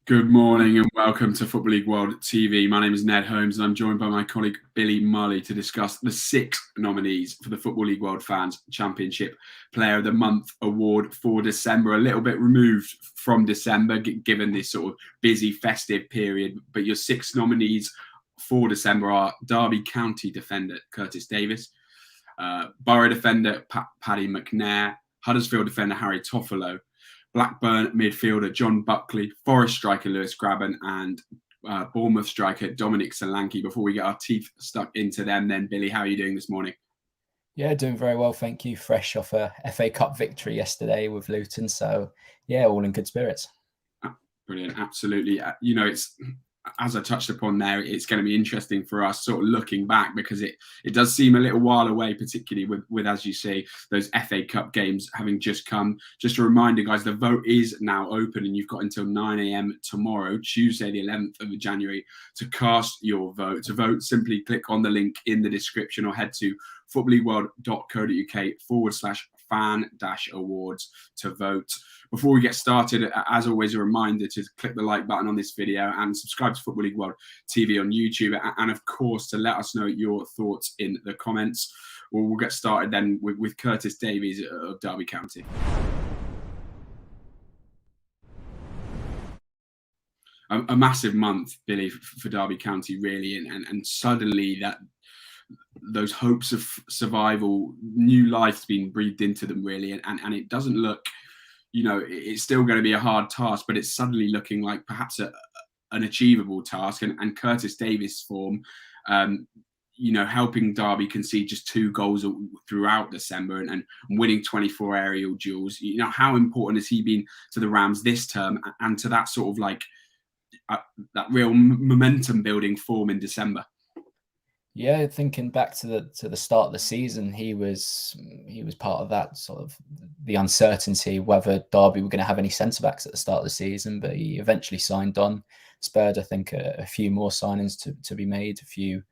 Good morning and welcome to Football League World TV. My name is Ned Holmes and I'm joined by my colleague Billy Mully to discuss the 6 nominees for the Football League World Fans Championship Player of the Month award for December. A little bit removed from December given this sort of busy festive period, but your 6 nominees for December are Derby County defender Curtis Davies, Borough defender Paddy McNair, Huddersfield defender Harry Toffolo, Blackburn midfielder John Buckley, Forest striker Lewis Grabban, and Bournemouth striker Dominic Solanki. Before we get our teeth stuck into them, then Billy, how are you doing this morning? Yeah, doing very well, thank you. Fresh off a FA Cup victory yesterday with Luton, so yeah, all in good spirits. Brilliant, absolutely. It's, as I touched upon there, it's going to be interesting for us sort of looking back because it does seem a little while away, particularly with as you say, those FA Cup games having just come. Just a reminder, guys, the vote is now open and you've got until 9 a.m. tomorrow, Tuesday, the 11th of January, to cast your vote. To vote, simply click on the link in the description or head to footballleagueworld.co.uk/fan-awards to vote. Before we get started, as always, a reminder to click the like button on this video and subscribe to Football League World TV on YouTube. And of course, to let us know your thoughts in the comments. We'll get started then with Curtis Davies of Derby County. A massive month, Billy, for Derby County, really. And suddenly those hopes of survival, new life's been breathed into them, really. And it doesn't look, it's still going to be a hard task, but it's suddenly looking like perhaps an achievable task. And Curtis Davies' form, helping Derby concede just 2 goals throughout December and winning 24 aerial duels. How important has he been to the Rams this term and to that sort of that real momentum building form in December? Yeah, thinking back to the start of the season, he was part of that sort of the uncertainty whether Derby were going to have any centre backs at the start of the season, but he eventually signed on. Spurred, I think, a few more signings to be made, a few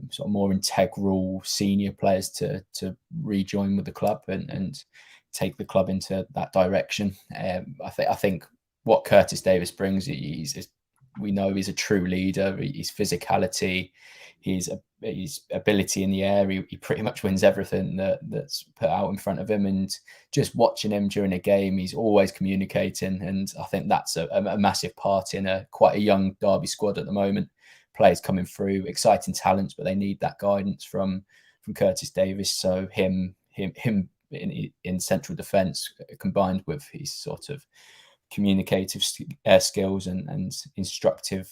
sort of more integral senior players to rejoin with the club and take the club into that direction. I think what Curtis Davies brings, we know he's a true leader. His physicality, his ability in the air, he pretty much wins everything that's put out in front of him. And just watching him during a game, he's always communicating. And I think that's a massive part in quite a young Derby squad at the moment. Players coming through, exciting talents, but they need that guidance from Curtis Davies. So him in central defence, combined with his sort of communicative skills and instructive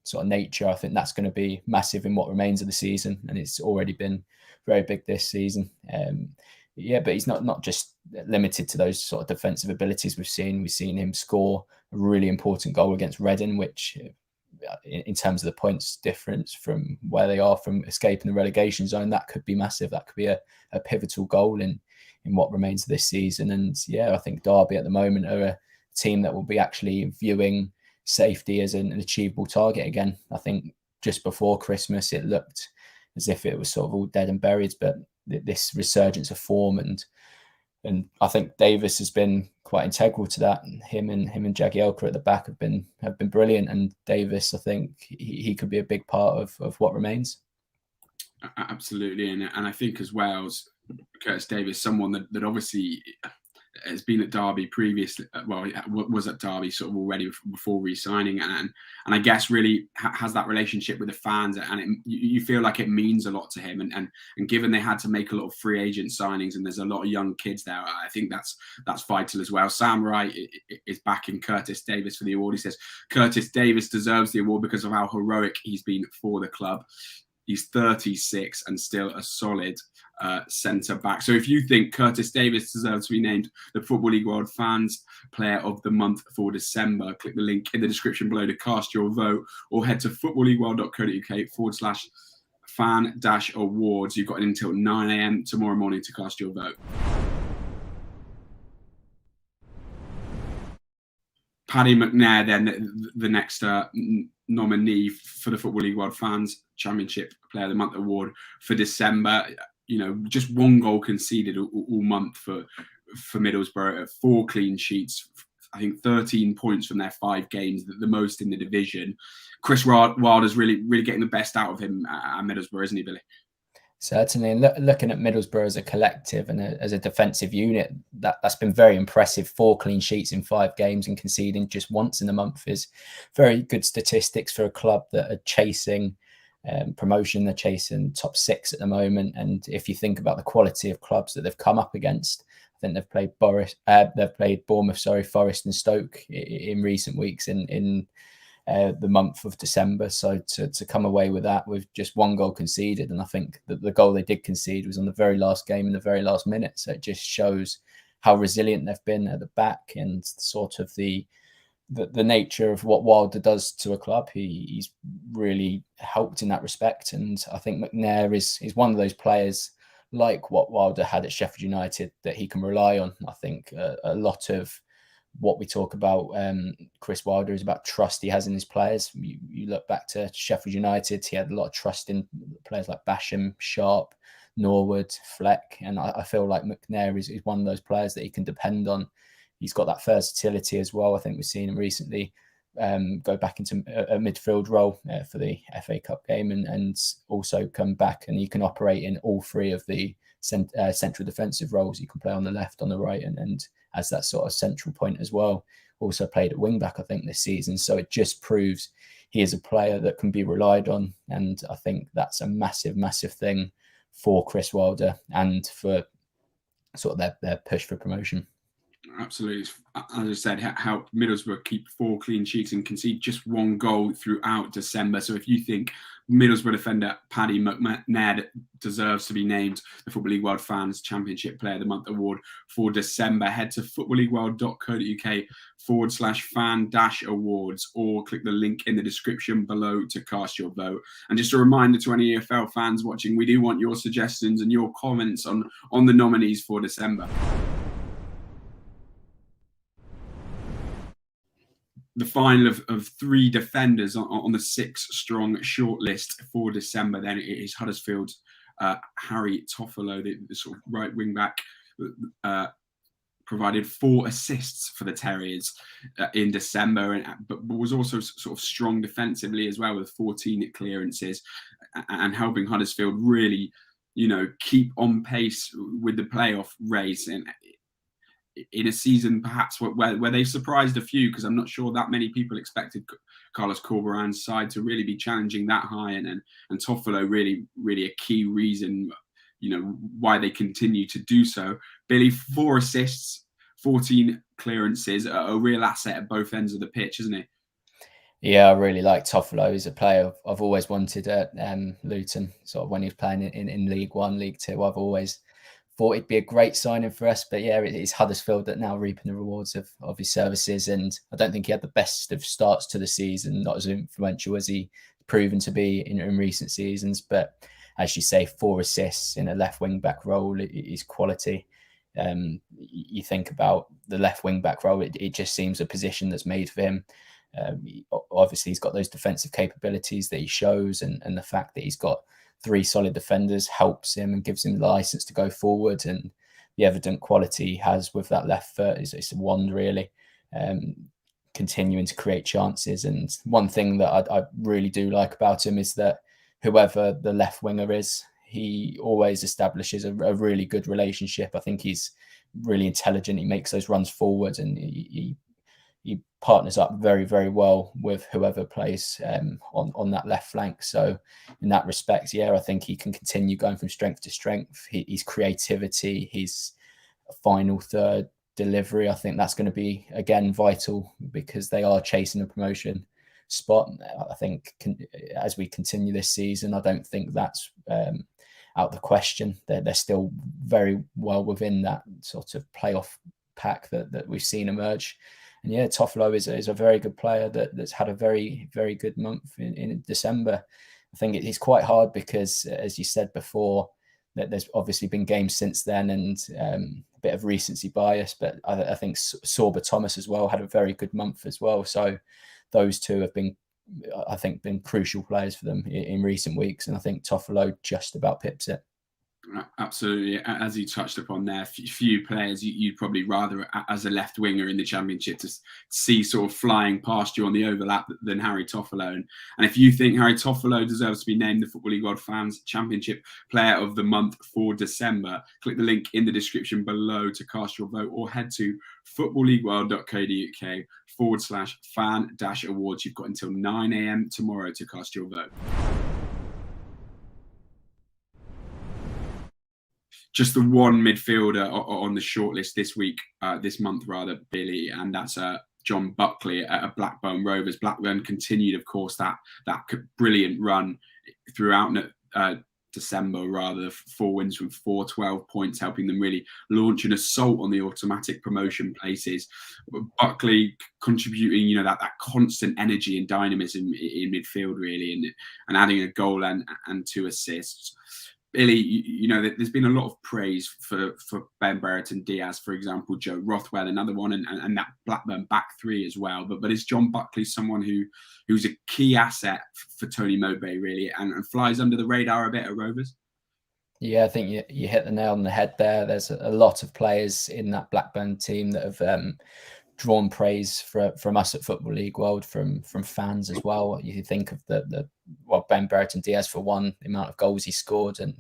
sort of nature, I think that's going to be massive in what remains of the season, and it's already been very big this season. But he's not just limited to those sort of defensive abilities we've seen him score a really important goal against Reading, which in terms of the points difference from where they are from escaping the relegation zone, that could be massive. That could be a pivotal goal in what remains of this season. And I think Derby at the moment are a team that will be actually viewing safety as an achievable target again. I think just before Christmas it looked as if it was sort of all dead and buried, but this resurgence of form and I think Davies has been quite integral to that. Him and Jagielka at the back have been brilliant, and Davies, I think he could be a big part of what remains. Absolutely, and I think as well as Curtis Davies, someone that obviously has been at Derby previously, was at Derby sort of already before re-signing, and I guess really has that relationship with the fans, and you feel like it means a lot to him. And given they had to make a lot of free agent signings, and there's a lot of young kids there, I think that's vital as well. Sam Wright is backing Curtis Davies for the award. He says Curtis Davies deserves the award because of how heroic he's been for the club. He's 36 and still a solid centre back. So if you think Curtis Davies deserves to be named the Football League World Fans Player of the Month for December, click the link in the description below to cast your vote, or head to footballleagueworld.co.uk/fan-awards. You've got until 9 a.m. tomorrow morning to cast your vote. Paddy McNair, then the next nominee for the Football League World Fans Championship Player of the Month award for December. Just 1 goal conceded all month for Middlesbrough, 4 clean sheets I think 13 points from their 5 games, the most in the division. Chris Wilder's really getting the best out of him at Middlesbrough, isn't he, Billy? Certainly, and looking at Middlesbrough as a collective and as a defensive unit, that's been very impressive. 4 clean sheets in 5 games and conceding just once in a month is very good statistics for a club that are chasing promotion. They're chasing top 6 at the moment, and if you think about the quality of clubs that they've come up against, I think they've played Bournemouth, Forest, and Stoke in recent weeks in the month of December. So to come away with that with just 1 goal conceded, and I think that the goal they did concede was on the very last game in the very last minute. So it just shows how resilient they've been at the back and sort of the nature of what Wilder does to a club. He's really helped in that respect, and I think McNair is one of those players like what Wilder had at Sheffield United that he can rely on. I think a lot of what we talk about Chris Wilder is about trust he has in his players. You look back to Sheffield United, he had a lot of trust in players like Basham, Sharp, Norwood, Fleck, and I feel like McNair is one of those players that he can depend on. He's got that versatility as well. I think we've seen him recently go back into a midfield role for the FA Cup game and also come back, and you can operate in all 3 of the central defensive roles. You can play on the left, on the right, and as that sort of central point as well. Also played at wing back, I think, this season. So it just proves he is a player that can be relied on. And I think that's a massive, massive thing for Chris Wilder and for sort of their push for promotion. Absolutely. As I said, how Middlesbrough keep 4 clean sheets and concede just 1 goal throughout December. So if you think Middlesbrough defender Paddy McNair deserves to be named the Football League World Fans Championship Player of the Month award for December, head to footballleagueworld.co.uk/fan-awards or click the link in the description below to cast your vote. And just a reminder to any EFL fans watching, we do want your suggestions and your comments on the nominees for December. The final of 3 defenders on the 6-strong shortlist for December. Then it is Huddersfield's Harry Toffolo, the sort of right wing back, provided 4 assists for the Terriers in December, but was also sort of strong defensively as well with 14 clearances and helping Huddersfield really, keep on pace with the playoff race. And in a season perhaps where they've surprised a few, because I'm not sure that many people expected Carlos Corberan's side to really be challenging that high, and Toffolo really a key reason why they continue to do so. Billy, 4 assists, 14 clearances, a real asset at both ends of the pitch, isn't he? Yeah, I really like Toffolo. He's a player I've always wanted at Luton, sort of when he was playing in League One, League Two. I've always thought he'd be a great signing for us, but yeah, it's Huddersfield that now reaping the rewards of his services, and I don't think he had the best of starts to the season, not as influential as he proven to be in recent seasons, but as you say, 4 assists in a left wing back role is quality. You think about the left wing back role, it just seems a position that's made for him. Obviously he's got those defensive capabilities that he shows, and the fact that he's got 3 solid defenders helps him and gives him the license to go forward, and the evident quality he has with that left foot is a wand, really, continuing to create chances. And one thing that I really do like about him is that whoever the left winger is, he always establishes a really good relationship. I think he's really intelligent. He makes those runs forward, and he partners up very, very well with whoever plays on that left flank. So in that respect, yeah, I think he can continue going from strength to strength. His creativity, his final third delivery, I think that's going to be, again, vital because they are chasing a promotion spot. I think as we continue this season, I don't think that's out of the question. They're still very well within that sort of playoff pack that we've seen emerge. And yeah, Toffolo is a very good player that's had a very, very good month in December. I think it's quite hard because, as you said before, that there's obviously been games since then and a bit of recency bias, but I think Sorba Thomas as well had a very good month as well. So those 2 have been, I think, been crucial players for them in recent weeks. And I think Toffolo just about pips it. Absolutely, as you touched upon there, few players you'd probably rather, as a left winger in the Championship, to see sort of flying past you on the overlap than Harry Toffolo. And if you think Harry Toffolo deserves to be named the Football League World Fans Championship Player of the Month for December, click the link in the description below to cast your vote, or head to footballleagueworld.co.uk/fan-awards. You've got until 9 a.m. tomorrow to cast your vote. Just the one midfielder on the shortlist this month rather, Billy, and that's John Buckley at Blackburn Rovers. Blackburn continued, of course, that brilliant run throughout December, rather, 4 wins from 12 points, helping them really launch an assault on the automatic promotion places. Buckley contributing, that constant energy and dynamism in midfield, really, and adding a goal and 2 assists. Billy, there's been a lot of praise for Ben Brereton Diaz, for example, Joe Rothwell, another one, and that Blackburn back three as well. But is John Buckley someone who's a key asset for Tony Mowbray, really, and flies under the radar a bit at Rovers? Yeah, I think you hit the nail on the head there. There's a lot of players in that Blackburn team that have drawn praise from us at Football League World, from fans as well. You think of Ben Brereton Diaz, for one, the amount of goals he scored and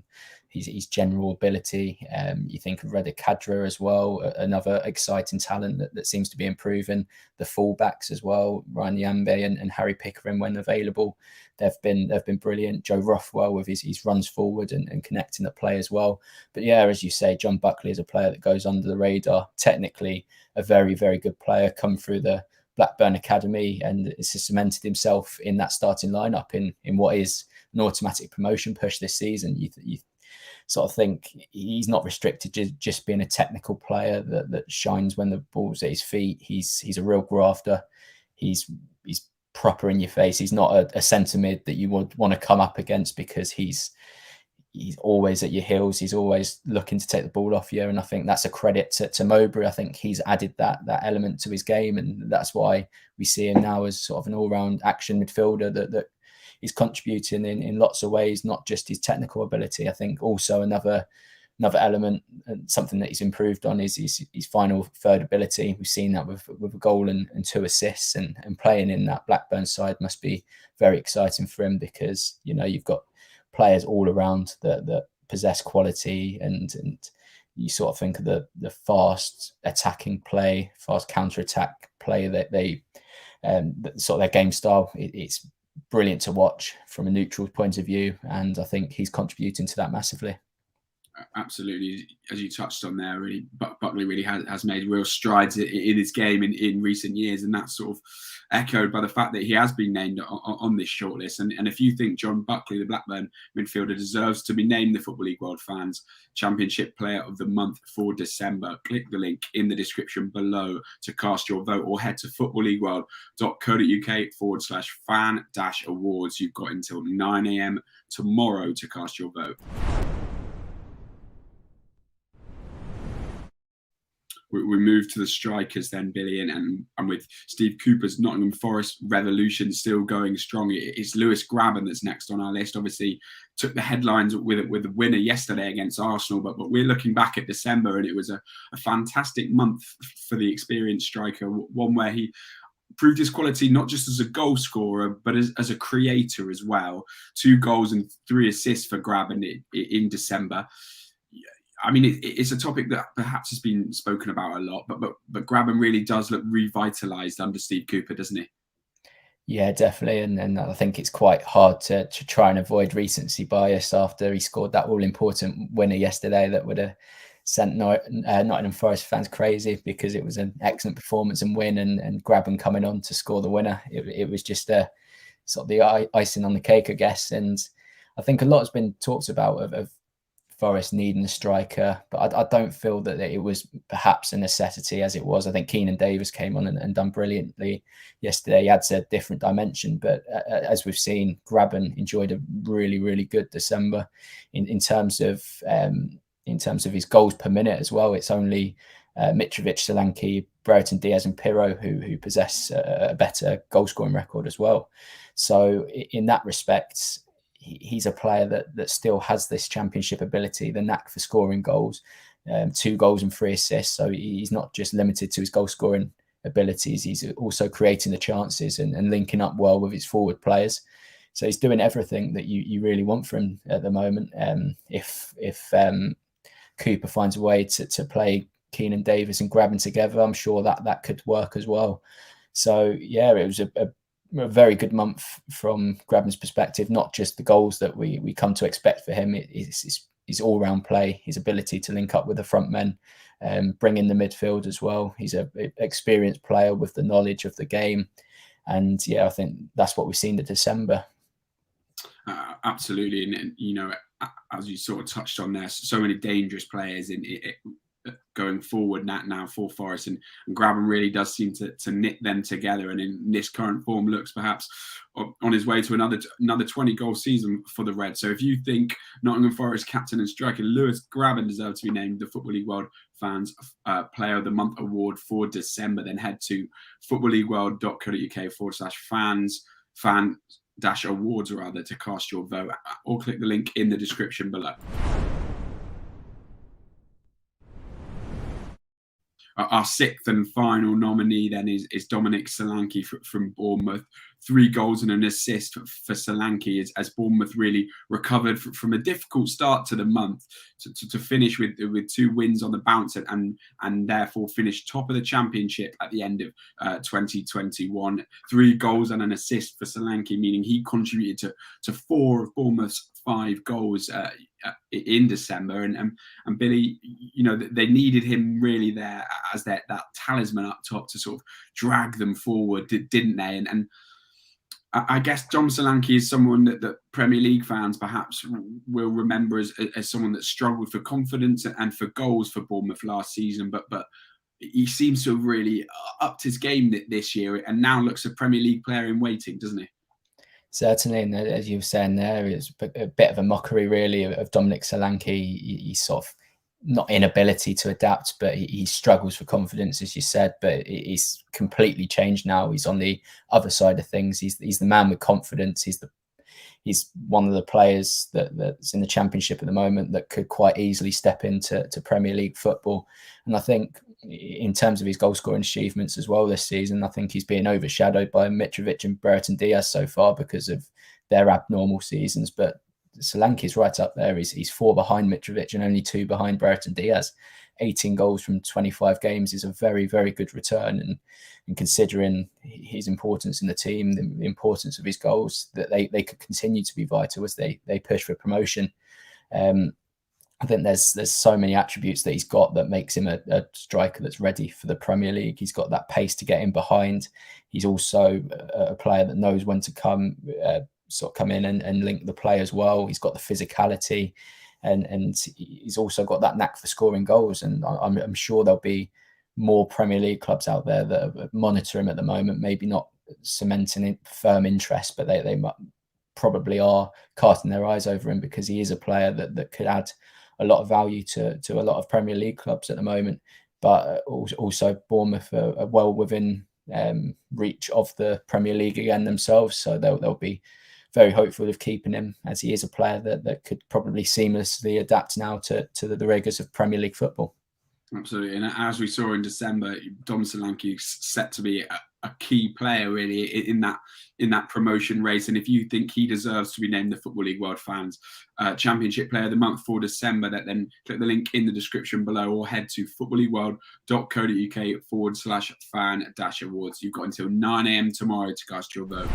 his general ability. You think of Reda Kadra as well, another exciting talent that seems to be improving. The fullbacks as well, Ryan Yambe and Harry Pickering, when available, they've been brilliant. Joe Rothwell with his runs forward and connecting the play as well. But yeah, as you say, John Buckley is a player that goes under the radar. Technically, a very, very good player, come through the Blackburn Academy and has cemented himself in that starting lineup in what is an automatic promotion push this season. You sort of think he's not restricted to just being a technical player that shines when the ball's at his feet. He's a real grafter. He's proper in your face. He's not a centre mid that you would want to come up against, because he's always at your heels. He's always looking to take the ball off you. And I think that's a credit to Mowbray. I think he's added that element to his game. And that's why we see him now as sort of an all-round action midfielder that is contributing in lots of ways, not just his technical ability. I think also another element, and something that he's improved on, is his final third ability. We've seen that with a goal and 2 assists, and playing in that Blackburn side must be very exciting for him, because, you've got players all around that possess quality, and you sort of think of the fast attacking play, fast counter-attack play that they sort of their game style. It's brilliant to watch from a neutral point of view, and I think he's contributing to that massively. Absolutely, as you touched on there, really, Buckley really has made real strides in his game in recent years, and that's sort of echoed by the fact that he has been named on this shortlist. And if you think John Buckley, the Blackburn midfielder, deserves to be named the Football League World Fans Championship Player of the Month for December, click the link in the description below to cast your vote, or head to footballleagueworld.co.uk/fan-awards. You've got until 9 a.m. tomorrow to cast your vote. We move to the strikers then, Billy, and with Steve Cooper's Nottingham Forest revolution still going strong. It's Lewis Grabban that's next on our list. Obviously, took the headlines with a winner yesterday against Arsenal, but we're looking back at December, and it was a fantastic month for the experienced striker, one where he proved his quality not just as a goal scorer, but as a creator as well. 2 goals and 3 assists for Grabban in December. I mean, it's a topic that perhaps has been spoken about a lot, but Grabban really does look revitalised under Steve Cooper, doesn't he? Yeah, definitely. And I think it's quite hard to try and avoid recency bias after he scored that all-important winner yesterday that would have sent Nottingham Forest fans crazy, because it was an excellent performance and win, and Grabban coming on to score the winner. It was just a sort of the icing on the cake, I guess. And I think a lot has been talked about of Forest needing a striker, but I don't feel that it was perhaps a necessity as it was. I think Keenan Davies came on and done brilliantly yesterday. He adds a different dimension, but as we've seen, Grabban enjoyed a really, really good December in terms of his goals per minute as well. It's only Mitrovic, Solanki, Brereton Diaz and Pirro who possess a better goal scoring record as well. So in that respect, he's a player that still has this championship ability, the knack for scoring goals, 2 goals and 3 assists. So he's not just limited to his goal scoring abilities. He's also creating the chances and linking up well with his forward players. So he's doing everything that you really want from him at the moment. If Cooper finds a way to play Keenan, Davies and Grabban together, I'm sure that could work as well. So yeah, it was a very good month from Grabban's perspective. Not just the goals that we come to expect for him. It's his all-round play, his ability to link up with the front men, bring in the midfield as well. He's an experienced player with the knowledge of the game. And yeah, I think that's what we've seen in December. Absolutely. And, you know, as you sort of touched on there, so many dangerous players in it going forward now for Forest, and Grabban really does seem to knit them together, and in this current form looks perhaps on his way to another 20-goal season for the Reds. So if you think Nottingham Forest captain and striker Lewis Grabban deserves to be named the Football League World Fans Player of the Month award for December, then head to footballleagueworld.co.uk/fan-awards to cast your vote, or click the link in the description below. Our 6th and final nominee then is Dominic Solanki from Bournemouth. 3 goals and an assist for Solanki as Bournemouth really recovered from a difficult start to the month to finish with 2 wins on the bounce and therefore finish top of the championship at the end of 2021. 3 goals and an assist for Solanki, meaning he contributed to 4 of Bournemouth's 5 goals in December, and Billy, you know, they needed him really there as that talisman up top to sort of drag them forward, didn't they? And I guess Dom Solanki is someone that Premier League fans perhaps will remember as someone that struggled for confidence and for goals for Bournemouth last season, but he seems to have really upped his game this year and now looks a Premier League player in waiting, doesn't he? Certainly, and as you were saying there, it's a bit of a mockery really of Dominic Solanki. He's sort of not inability to adapt, but he struggles for confidence, as you said, but he's completely changed now. He's on the other side of things. He's the man with confidence. He's one of the players that's in the Championship at the moment that could quite easily step into Premier League football. And I think in terms of his goal scoring achievements as well this season, I think he's being overshadowed by Mitrovic and Brereton Diaz so far because of their abnormal seasons. But Solanki's right up there. He's 4 behind Mitrovic and only 2 behind Brereton Diaz. 18 goals from 25 games is a very, very good return. And considering his importance in the team, the importance of his goals, that they could continue to be vital as they push for promotion. I think there's so many attributes that he's got that makes him a striker that's ready for the Premier League. He's got that pace to get in behind. He's also a player that knows when to come in and link the play as well. He's got the physicality, and he's also got that knack for scoring goals. And I'm sure there'll be more Premier League clubs out there that monitor him at the moment, maybe not cementing firm interest, but they probably are casting their eyes over him because he is a player that could add a lot of value to a lot of Premier League clubs at the moment. But also Bournemouth are well within reach of the Premier League again themselves, so they'll be very hopeful of keeping him, as he is a player that could probably seamlessly adapt now to the rigours of Premier League football. Absolutely, and as we saw in December, Dom Solanki is set to be a key player really in that promotion race. And if you think he deserves to be named the Football League World Fans Championship Player of the Month for December, then click the link in the description below or head to footballleagueworld.co.uk/fan-awards. You've got until 9 AM tomorrow to cast your vote.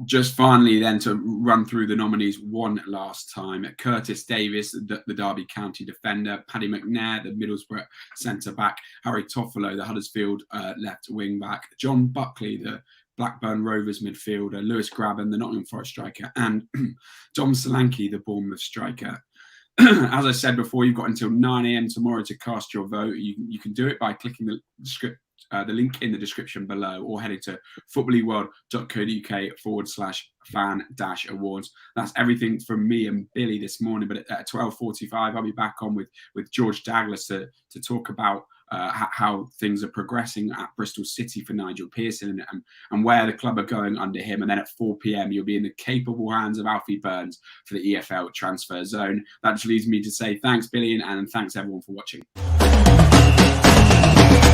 Just finally then to run through the nominees one last time. Curtis Davies, the Derby County defender. Paddy McNair, the Middlesbrough centre-back. Harry Toffolo, the Huddersfield left wing-back. John Buckley, the Blackburn Rovers midfielder. Lewis Grabban, the Nottingham Forest striker. And Dom Solanki, the Bournemouth striker. As I said before, you've got until 9 AM tomorrow to cast your vote. You can do it by clicking the link in the description below or heading to footballleagueworld.co.uk/fan-awards. That's everything from me and Billy this morning. But at 12:45, I'll be back on with George Douglas to talk about how things are progressing at Bristol City for Nigel Pearson and where the club are going under him. And then at 4 p.m, you'll be in the capable hands of Alfie Burns for the EFL Transfer Zone. That just leaves me to say thanks, Billy, and thanks everyone for watching.